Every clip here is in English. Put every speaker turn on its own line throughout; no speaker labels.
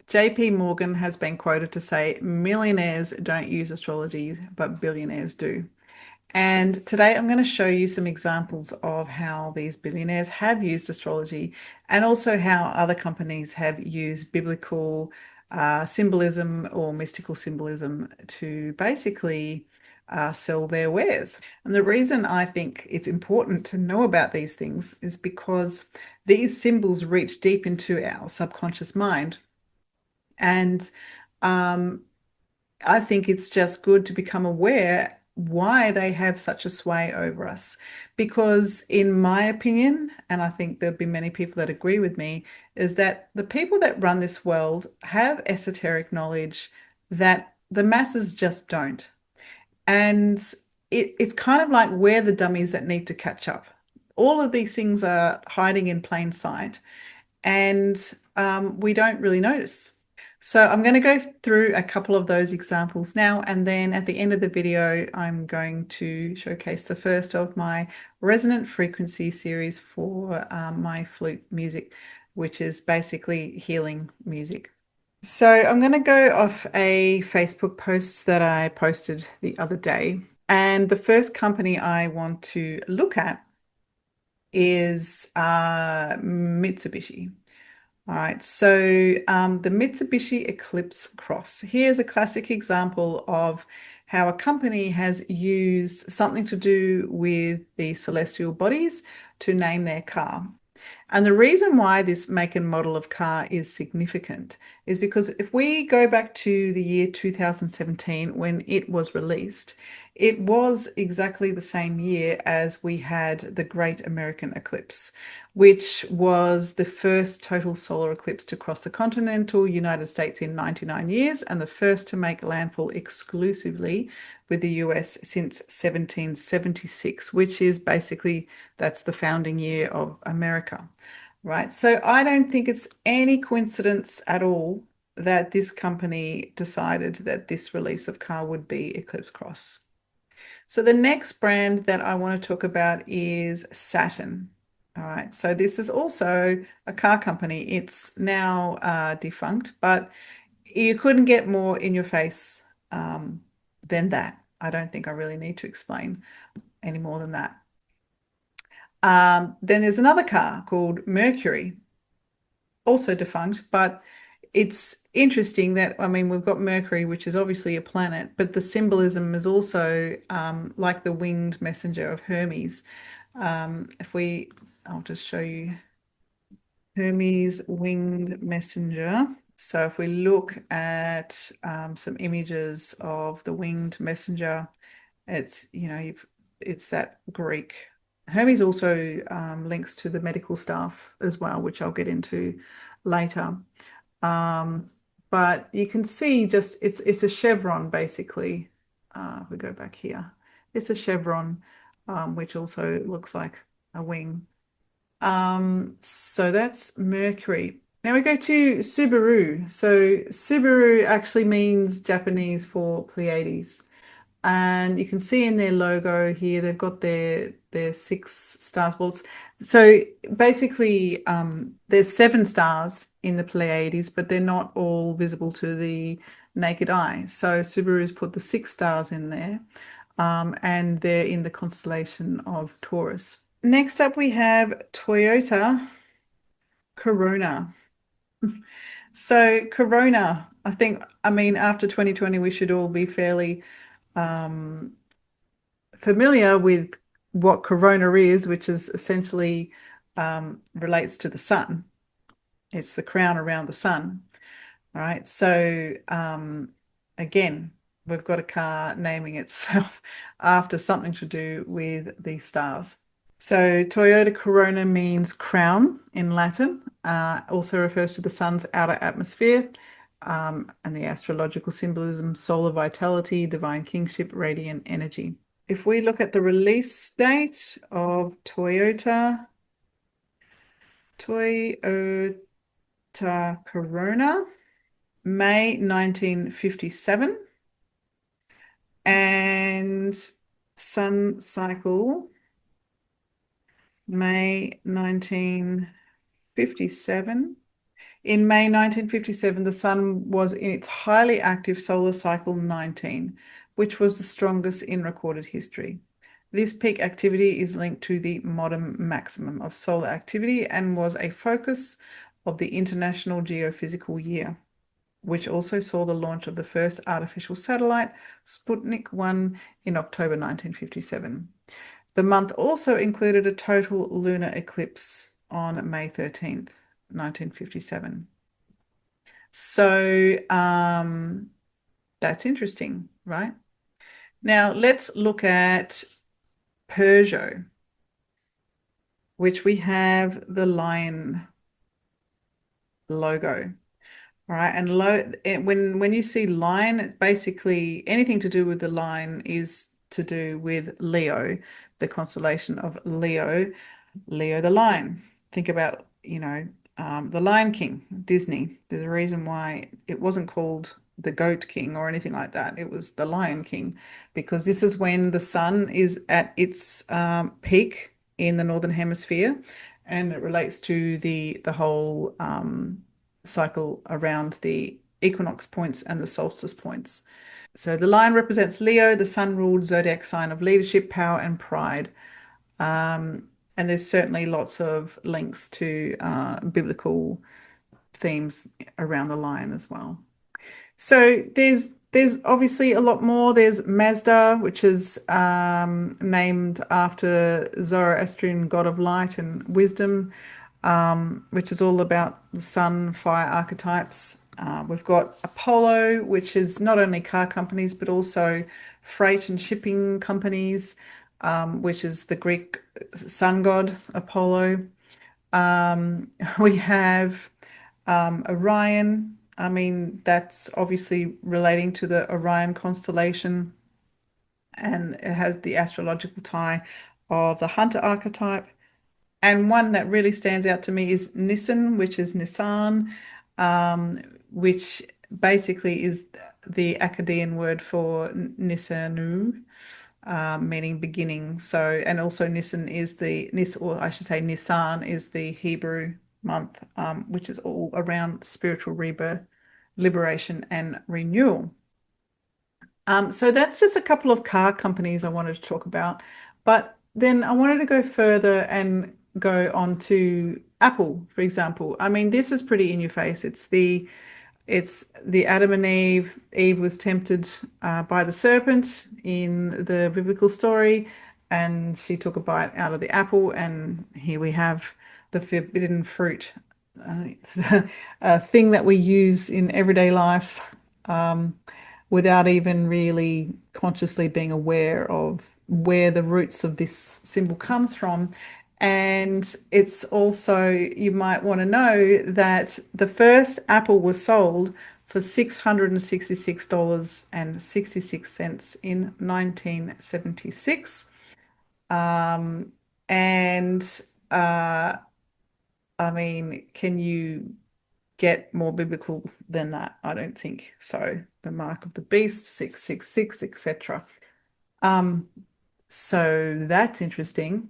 JP Morgan has been quoted to say millionaires don't use astrology, but billionaires do. And today I'm going to show you some examples of how these billionaires have used astrology and also how other companies have used biblical symbolism or mystical symbolism to basically sell their wares. And the reason I think it's important to know about these things is because these symbols reach deep into our subconscious mind. And um, I think it's just good to become aware why they have such a sway over us. Because, in my opinion, and I think there'll be many people that agree with me, is that the people that run this world have esoteric knowledge that the masses just don't. And it's kind of like we're the dummies that need to catch up. All of these things are hiding in plain sight, and we don't really notice. So I'm going to go through a couple of those examples now, and then at the end of the video, I'm going to showcase the first of my resonant frequency series for my flute music, which is basically healing music. So I'm going to go off a Facebook post that I posted the other day. And the first company I want to look at is Mitsubishi. All right, so the Mitsubishi Eclipse Cross. Here's a classic example of how a company has used something to do with the celestial bodies to name their car. And the reason why this make and model of car is significant is because if we go back to the year 2017 when it was released, it was exactly the same year as we had the Great American Eclipse, which was the first total solar eclipse to cross the continental United States in 99 years and the first to make landfall exclusively with the US since 1776, which is basically that's the founding year of America, right? So I don't think it's any coincidence at all that this company decided that this release of car would be Eclipse Cross. So the next brand that I want to talk about is Saturn. All right, so this is also a car company. It's now defunct, but you couldn't get more in your face than that. I don't think I really need to explain any more than that. Then there's another car called Mercury, also defunct, but it's interesting that, I mean, we've got Mercury, which is obviously a planet, but the symbolism is also like the winged messenger of Hermes. I'll just show you Hermes winged messenger. So if we look at some images of the winged messenger, it's that Greek. Hermes also links to the medical staff as well, which I'll get into later. But you can see just it's a chevron basically. If we go back here, it's a chevron, which also looks like a wing. So that's Mercury. Now we go to Subaru. So Subaru actually means Japanese for Pleiades. And you can see in their logo here, they've got their 6 stars. Well, so basically, there's 7 stars in the Pleiades, but they're not all visible to the naked eye. So Subaru's put the 6 stars in there, and they're in the constellation of Taurus. Next up, we have Toyota Corona. So Corona, I mean, after 2020, we should all be fairly um, familiar with what corona is, which is essentially relates to the sun. It's the crown around the sun. All right. So again, we've got a car naming itself after something to do with the stars. So Toyota Corona means crown in Latin, also refers to the sun's outer atmosphere, and the astrological symbolism, solar vitality, divine kingship, radiant energy. If we look at the release date of Toyota Corona, May 1957, and sun cycle, May 1957. In May 1957, the Sun was in its highly active solar cycle 19, which was the strongest in recorded history. This peak activity is linked to the modern maximum of solar activity and was a focus of the International Geophysical Year, which also saw the launch of the first artificial satellite, Sputnik 1, in October 1957. The month also included a total lunar eclipse on May 13th, 1957. So that's interesting, right? Now let's look at Peugeot, which we have the lion logo. All right, and when you see lion, basically anything to do with the lion is to do with Leo, the constellation of Leo, Leo the lion. Think about, the Lion King, Disney. There's a reason why it wasn't called the Goat King or anything like that. It was the Lion King, because this is when the sun is at its peak in the Northern Hemisphere, and it relates to the whole cycle around the equinox points and the solstice points. So the lion represents Leo, the sun-ruled zodiac sign of leadership, power, and pride. And there's certainly lots of links to biblical themes around the lion as well. So there's obviously a lot more. There's Mazda, which is named after Zoroastrian god of light and wisdom, which is all about the sun, fire archetypes. We've got Apollo, which is not only car companies, but also freight and shipping companies, which is the Greek sun god Apollo. We have Orion. I mean, that's obviously relating to the Orion constellation, and it has the astrological tie of the hunter archetype. And one that really stands out to me is Nissan, which is Nissan, which basically is the Akkadian word for Nisanu, meaning beginning. So, and also Nissan is or I should say Nisan is the Hebrew month, which is all around spiritual rebirth, liberation, and renewal. So that's just a couple of car companies I wanted to talk about. But then I wanted to go further and go on to Apple, for example. I mean, this is pretty in your face. It's the Adam and Eve. Eve was tempted by the serpent in the biblical story, and she took a bite out of the apple, and here we have the forbidden fruit, a thing that we use in everyday life, without even really consciously being aware of where the roots of this symbol comes from. And it's also, you might want to know that the first Apple was sold for $666.66 in 1976. And I mean, can you get more biblical than that? I don't think so. The mark of the beast, 666, etc. So that's interesting.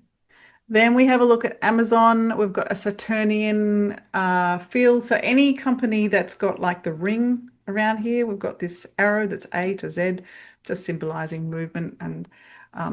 Then we have a look at Amazon. We've got a Saturnian field. So any company that's got like the ring around here, we've got this arrow that's A to Z, just symbolizing movement and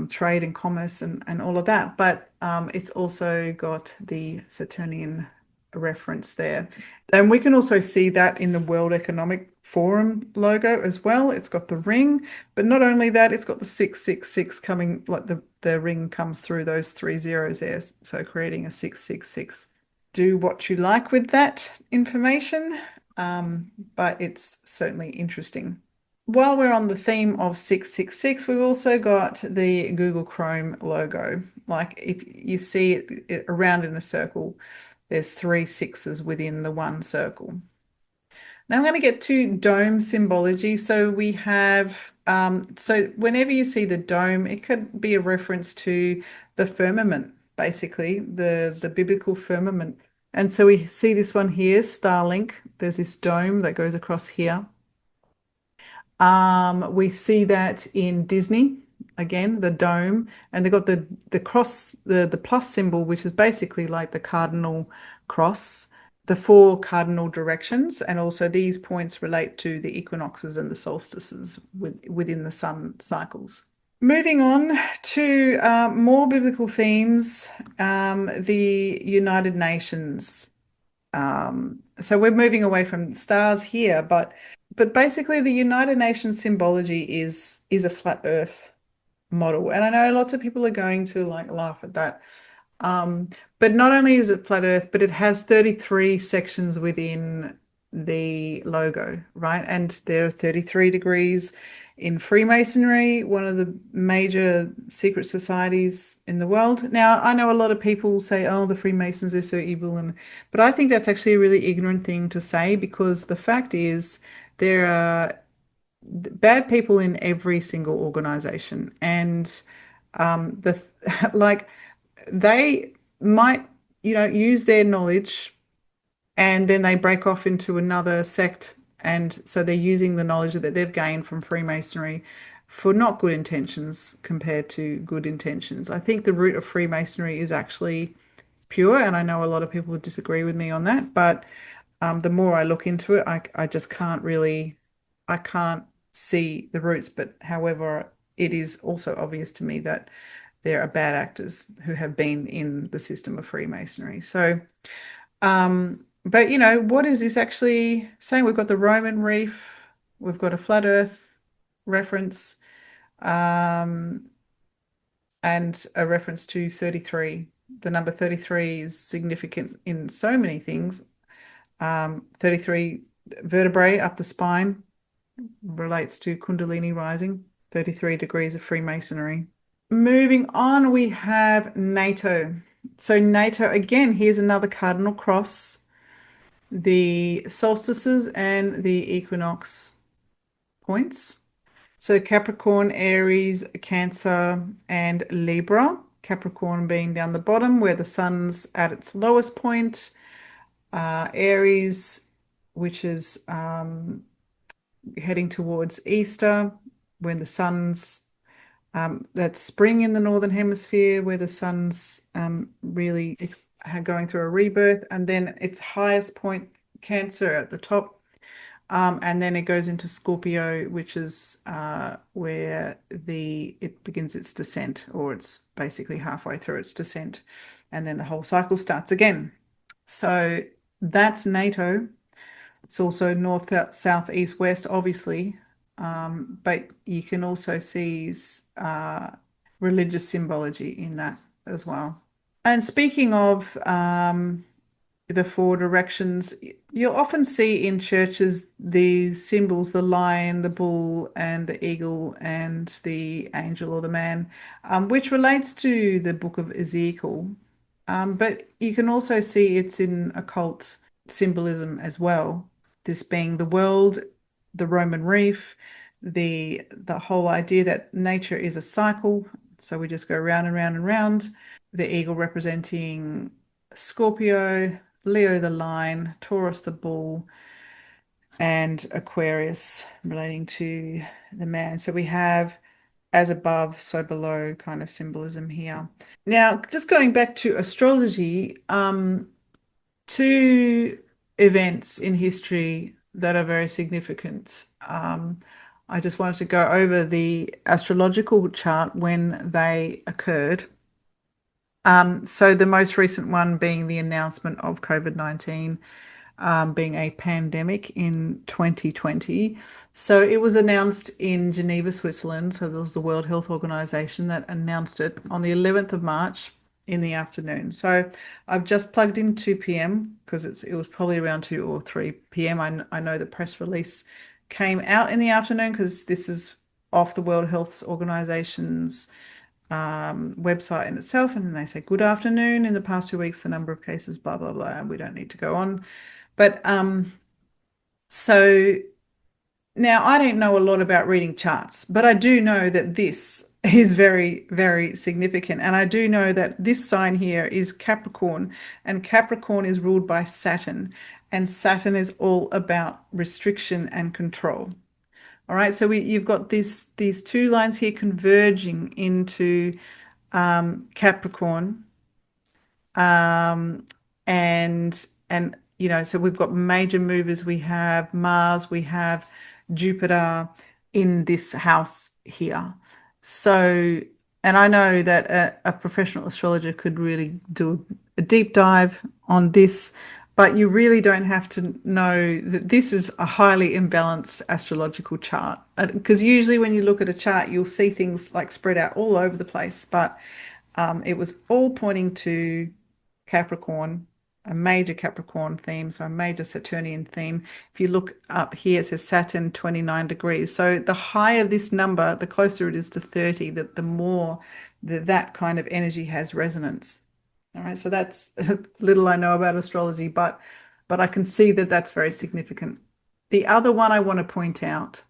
trade and commerce and all of that. But it's also got the Saturnian reference there. And we can also see that in the World Economic Forum logo as well. It's got the ring, but not only that, it's got the 666 coming, like the ring comes through those three zeros there, so creating a 666. Do what you like with that information, but it's certainly interesting. While we're on the theme of 666, we've also got the Google Chrome logo. Like if you see it around in a circle, there's three sixes within the one circle. Now I'm going to get to dome symbology. So we have, so whenever you see the dome, it could be a reference to the firmament, basically, the biblical firmament. And so we see this one here, Starlink. There's this dome that goes across here. We see that in Disney, again, the dome, and they've got the cross, the plus symbol, which is basically like the cardinal cross. the four cardinal directions, and also these points relate to the equinoxes and the solstices within the sun cycles. Moving on to more biblical themes, the United Nations. So we're moving away from stars here, but basically the United Nations symbology is a flat Earth model, and I know lots of people are going to like laugh at that. Um, but not only is it flat Earth, but it has 33 sections within the logo, right? And there are 33 degrees in Freemasonry, one of the major secret societies in the world. Now, I know a lot of people say, oh, the Freemasons are so evil, but I think that's actually a really ignorant thing to say, because the fact is there are bad people in every single organization, and the like they might, use their knowledge, and then they break off into another sect. And so they're using the knowledge that they've gained from Freemasonry for not good intentions compared to good intentions. I think the root of Freemasonry is actually pure, and I know a lot of people would disagree with me on that, but the more I look into it, I just can't really, I can't see the roots. But however, it is also obvious to me that there are bad actors who have been in the system of Freemasonry. So, but what is this actually saying? We've got the Roman reef, we've got a flat Earth reference, um, and a reference to 33. The number 33 is significant in so many things. 33 vertebrae up the spine relates to Kundalini rising, 33 degrees of Freemasonry. Moving on, we have NATO. So NATO, again, here's another cardinal cross, the solstices and the equinox points. So Capricorn, Aries, Cancer, and Libra. Capricorn being down the bottom where the sun's at its lowest point. Aries, which is heading towards Easter, when the sun's that's spring in the northern hemisphere, where the sun's really going through a rebirth, and then its highest point, Cancer, at the top, and then it goes into Scorpio, which is where it begins its descent, or it's basically halfway through its descent, and then the whole cycle starts again. So that's NATO. It's also north, south, east, west, obviously, but you can also see religious symbology in that as well. And speaking of the four directions, you'll often see in churches these symbols, the lion, the bull, and the eagle, and the angel or the man, which relates to the book of Ezekiel. But you can also see it's in occult symbolism as well. This being the world, the Roman reef, the whole idea that nature is a cycle, so we just go round and round and round. The eagle representing Scorpio, Leo the lion, Taurus the bull, and Aquarius relating to the man. So we have as above, so below kind of symbolism here. Now, just going back to astrology, two events in history that are very significant. I just wanted to go over the astrological chart when they occurred. So the most recent one being the announcement of COVID-19 being a pandemic in 2020. So it was announced in Geneva, Switzerland. So there was the World Health Organization that announced it on the 11th of March in the afternoon. So I've just plugged in 2 p.m. because it was probably around 2 or 3 p.m. I know the press release came out in the afternoon because this is off the World Health Organization's website in itself, and they say good afternoon. In the past 2 weeks, the number of cases, blah blah blah. We don't need to go on, but so now I don't know a lot about reading charts, but I do know that this is very, very significant, and I do know that this sign here is Capricorn, and Capricorn is ruled by Saturn, and Saturn is all about restriction and control. All right, so you've got these two lines here converging into Capricorn, um, and so we've got major movers, we have Mars, we have Jupiter in this house here. So, and I know that a professional astrologer could really do a deep dive on this, but you really don't have to know that this is a highly imbalanced astrological chart. Because usually when you look at a chart, you'll see things like spread out all over the place, but it was all pointing to Capricorn, a major Capricorn theme, so a major Saturnian theme. If you look up here, it says Saturn 29 degrees. So the higher this number, the closer it is to 30, the more that kind of energy has resonance. All right, so that's little I know about astrology, but I can see that that's very significant. The other one I want to point out,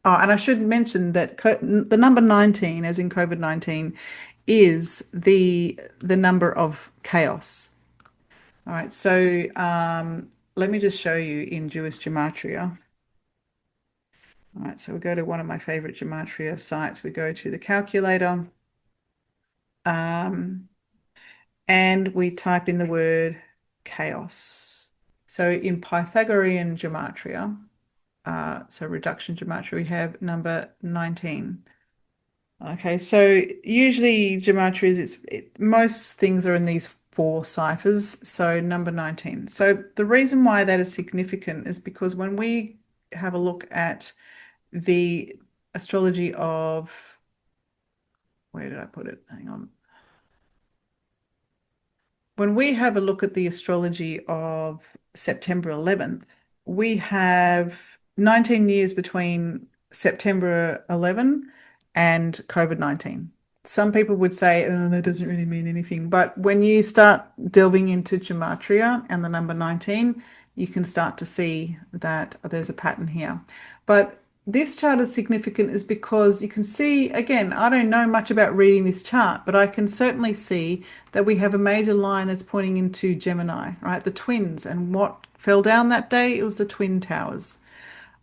oh, and I should mention that the number 19, as in COVID-19, is the number of chaos. All right, so let me just show you in Jewish gematria. All right, so we go to one of my favorite gematria sites. We go to the calculator, and we type in the word chaos. So in Pythagorean gematria, so reduction gematria, we have number 19. Okay, so usually gematria is most things are in these four ciphers, so number 19. So the reason why that is significant is because when we have a look at the astrology of, where did I put it? Hang on. When we have a look at the astrology of September 11th, we have 19 years between September 11 and COVID-19. Some people would say, oh, that doesn't really mean anything. But when you start delving into gematria and the number 19, you can start to see that there's a pattern here. But this chart is significant is because you can see, again, I don't know much about reading this chart, but I can certainly see that we have a major line that's pointing into Gemini, right? The twins. And what fell down that day? It was the Twin Towers,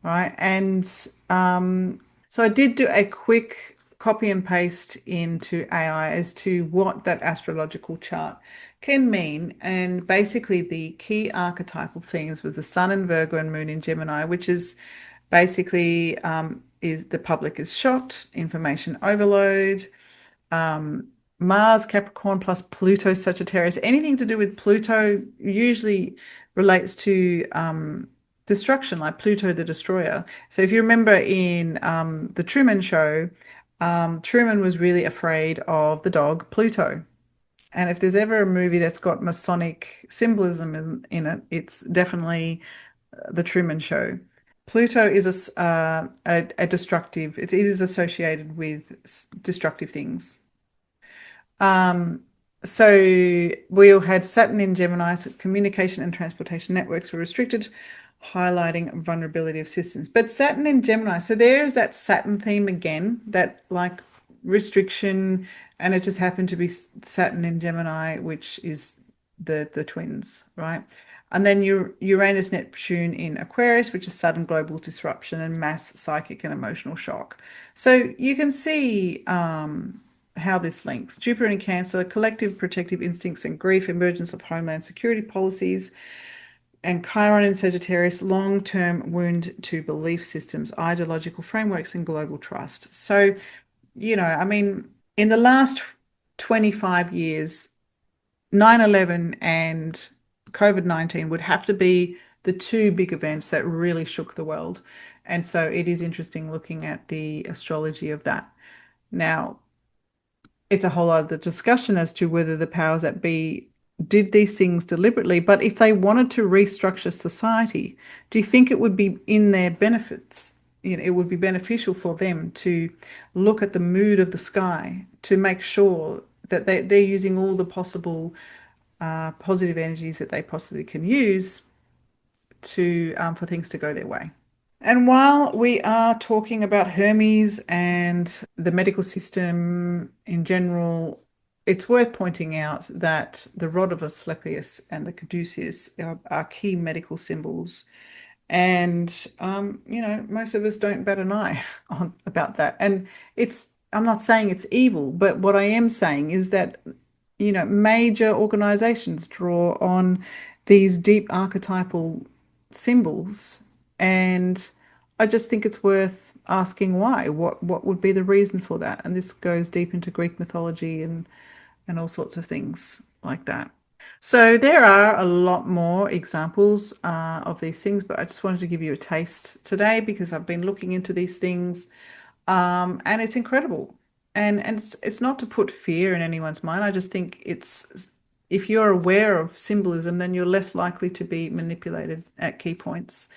right? And so I did do a quick copy and paste into AI as to what that astrological chart can mean. And basically the key archetypal themes was the Sun in Virgo and Moon in Gemini, which is basically is the public is shocked, information overload, Mars, Capricorn plus Pluto, Sagittarius. Anything to do with Pluto usually relates to destruction, like Pluto the Destroyer. So if you remember in the Truman Show, Truman was really afraid of the dog Pluto. And if there's ever a movie that's got Masonic symbolism in it, it's definitely the Truman Show. Pluto is a destructive, it is associated with destructive things. So we all had Saturn in Gemini, so communication and transportation networks were restricted, highlighting vulnerability of systems. But Saturn in Gemini, so there's that Saturn theme again, that like restriction, and it just happened to be Saturn in Gemini, which is the twins, right? And then Uranus, Neptune in Aquarius, which is sudden global disruption and mass psychic and emotional shock. So you can see how this links. Jupiter in Cancer, collective protective instincts and grief, emergence of homeland security policies, and Chiron in Sagittarius, long-term wound to belief systems, ideological frameworks, and global trust. So, I mean, in the last 25 years, 9/11 and COVID-19 would have to be the two big events that really shook the world. And so it is interesting looking at the astrology of that. Now, it's a whole other discussion as to whether the powers that be did these things deliberately. But if they wanted to restructure society, do you think it would be in their benefits? It would be beneficial for them to look at the mood of the sky to make sure that they're using all the possible positive energies that they possibly can use to for things to go their way. And while we are talking about Hermes and the medical system in general, it's worth pointing out that the rod of Asclepius and the caduceus are key medical symbols. And, most of us don't bat an eye about that. And I'm not saying it's evil, but what I am saying is that, major organizations draw on these deep archetypal symbols. And I just think it's worth asking why. What would be the reason for that? And this goes deep into Greek mythology and all sorts of things like that. So there are a lot more examples of these things, but I just wanted to give you a taste today because I've been looking into these things, and it's incredible. And it's not to put fear in anyone's mind. I just think it's if you're aware of symbolism, then you're less likely to be manipulated at key points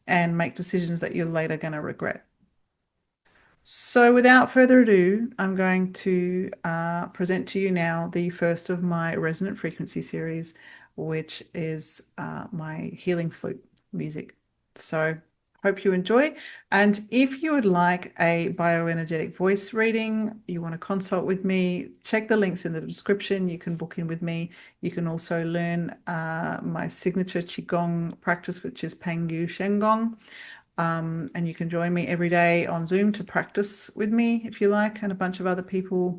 and make decisions that you're later going to regret. So, without further ado, I'm going to present to you now the first of my resonant frequency series, which is my healing flute music. So, hope you enjoy. And if you would like a bioenergetic voice reading, you want to consult with me, check the links in the description. You can book in with me. You can also learn my signature Qigong practice, which is Pengyu Shengong. And you can join me every day on Zoom to practice with me if you like, and a bunch of other people.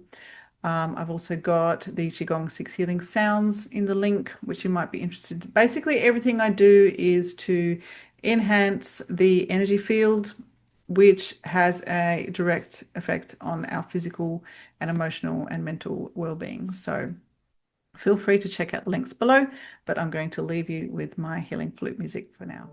I've also got the Qigong 6 Healing Sounds in the link, which you might be interested in. Basically, everything I do is to enhance the energy field, which has a direct effect on our physical and emotional and mental well-being. So feel free to check out the links below, but I'm going to leave you with my healing flute music for now.